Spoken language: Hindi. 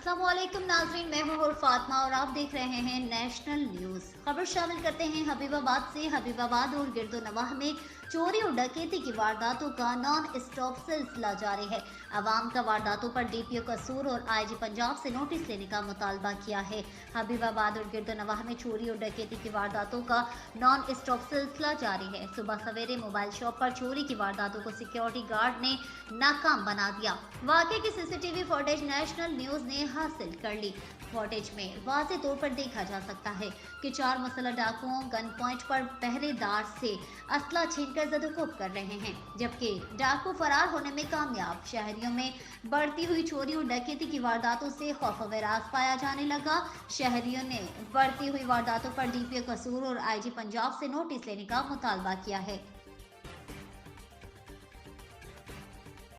अस्सलामुअलैकुम नाज़रीन, मैं हूं फातिमा और आप देख रहे हैं नेशनल न्यूज़। खबर शामिल करते हैं हबीबाबाद से। हबीबाबाद और गिरदोनवाह में चोरी और डकैती की वारदातों का नॉन स्टॉप सिलसिला जारी है। अवाम का वारदातों पर डीपीओ कसूर और आईजी पंजाब से नोटिस लेने का मुतालबा किया है। हबीबाबाद और गिरदोनवाह में चोरी और डकैती की वारदातों का नॉन स्टॉप सिलसिला जारी है। सुबह सवेरे मोबाइल शॉप पर चोरी की वारदातों को सिक्योरिटी गार्ड ने नाकाम बना दिया। वाकई की सीसीटीवी फुटेज नेशनल न्यूज ने हासिल कर ली। फुटेज में वाज़ेह तौर पर देखा जा सकता है कि चार मुसल्लह डाकुओं गन पॉइंट पर पहरेदार से असला छीनकर जदोकोब कर रहे हैं, जबकि डाकू फरार होने में कामयाब। शहरियों में बढ़ती हुई चोरी और डकैती की वारदातों से खौफ वराज पाया जाने लगा। शहरियों ने बढ़ती हुई वारदातों पर डीपीओ कसूर और आईजी पंजाब से नोटिस लेने का मुतालबा किया है।